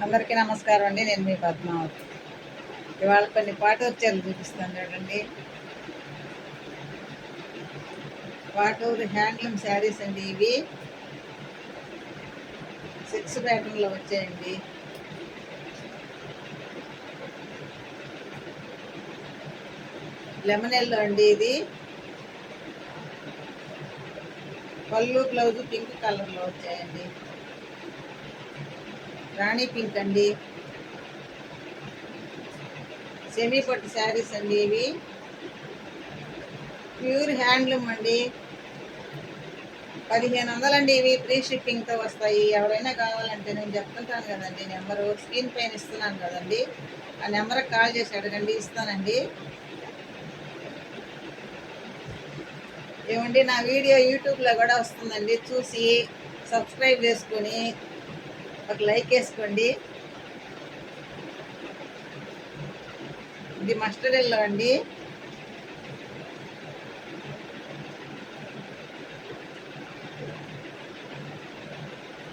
అందరికీ నమస్కారం అండి. నేను మీ పద్మావతి. ఇవాళ కొన్ని పాటూరు చీరలు చూపిస్తాను చూడండి. పాటూరు హ్యాండ్లూమ్ శారీస్ అండి ఇవి. 6 ప్యాటర్న్లో వచ్చాయండి. లెమన్ ఎల్లో అండి ఇది. పళ్ళు బ్లౌజ్ పింక్ కలర్లో వచ్చాయండి. రాణి పింక్ అండి. సెమీ పట్టు శారీస్ అండి ఇవి. ప్యూర్ హ్యాండ్లూమ్ అండి. 1500 అండి ఇవి. ఫ్రీ షిప్పింగ్తో వస్తాయి. ఎవరైనా కావాలంటే నేను చెప్తుంటాను కదండి, నెంబరు స్క్రీన్ పైన ఇస్తున్నాను కదండి, ఆ నెంబర్కి కాల్ చేసి అడగండి, ఇస్తానండి. ఏమండి, నా వీడియో యూట్యూబ్లో కూడా వస్తుందండి. చూసి సబ్స్క్రైబ్ చేసుకొని ఒక లైక్ వేసుకోండి. ఇది మస్టర్డ్ ఎల్లో అండి.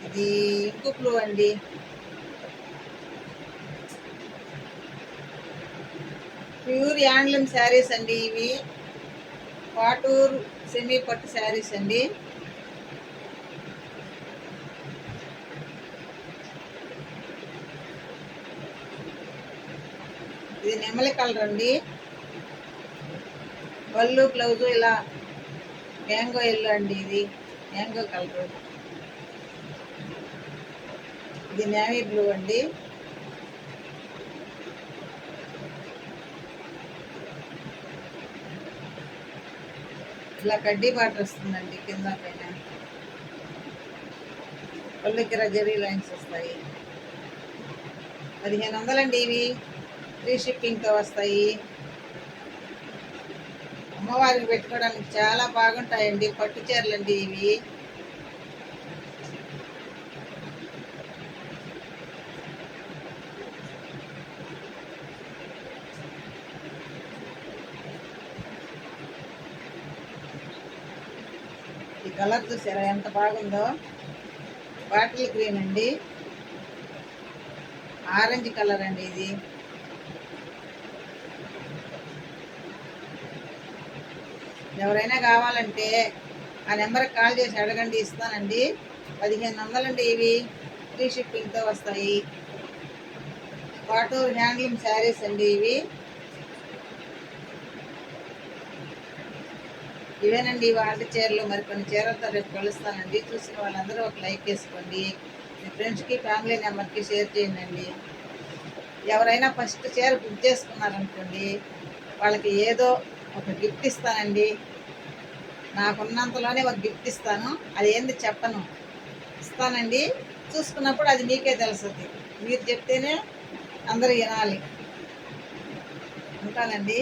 ఇది ఇంకు బ్లూ అండి. ప్యూర్ హ్యాండ్లూమ్ శారీస్ అండి ఇవి. పాటూరు సెమీ పట్టు శారీస్ అండి. ఇది నెమలి కలర్ అండి. పళ్ళు బ్లౌజు ఇలా మ్యాంగో ఎల్లో అండి. ఇది మ్యాంగో కలర్. ఇది నేవీ బ్లూ అండి. ఇలా కడ్డీ బార్డర్ వస్తుందండి కింద పైన. పళ్ళుకి జరీ లైన్స్ వస్తాయి. 1500 అండి ఇవి. ఫ్రీ షిప్పింగ్తో వస్తాయి. అమ్మవారికి పెట్టుకోవడానికి చాలా బాగుంటాయండి. పట్టు చీరలు అండి ఇవి. ఈ కలర్ చూసారా ఎంత బాగుందో. బాటిల్ గ్రీన్ అండి. ఆరెంజ్ కలర్ అండి ఇది. ఎవరైనా కావాలంటే ఆ నెంబర్కి కాల్ చేసి అడగండి, ఇస్తానండి. 1500 అండి ఇవి. ఫ్రీ షిప్పింగ్తో వస్తాయి. పాటూరు హ్యాండ్లూమ్ శారీస్ అండి ఇవి. ఇవేనండి వాళ్ళ చీరలు. మరికొన్ని చీరలతో రేపు కలుస్తానండి. చూసిన వాళ్ళందరూ ఒక లైక్ వేసుకోండి. మీ ఫ్రెండ్స్కి, ఫ్యామిలీ నెంబర్కి షేర్ చేయండి. ఎవరైనా ఫస్ట్ చీర బుక్ చేసుకున్నారనుకోండి, వాళ్ళకి ఏదో ఒక గిఫ్ట్ ఇస్తానండి. నాకున్నంతలోనే ఒక గిఫ్ట్ ఇస్తాను. అది ఏంది చెప్పను, ఇస్తానండి. చూసుకున్నప్పుడు అది మీకే తెలుస్తుంది. మీరు చెప్తేనే అందరూ వినాలి. ఉంటానండి.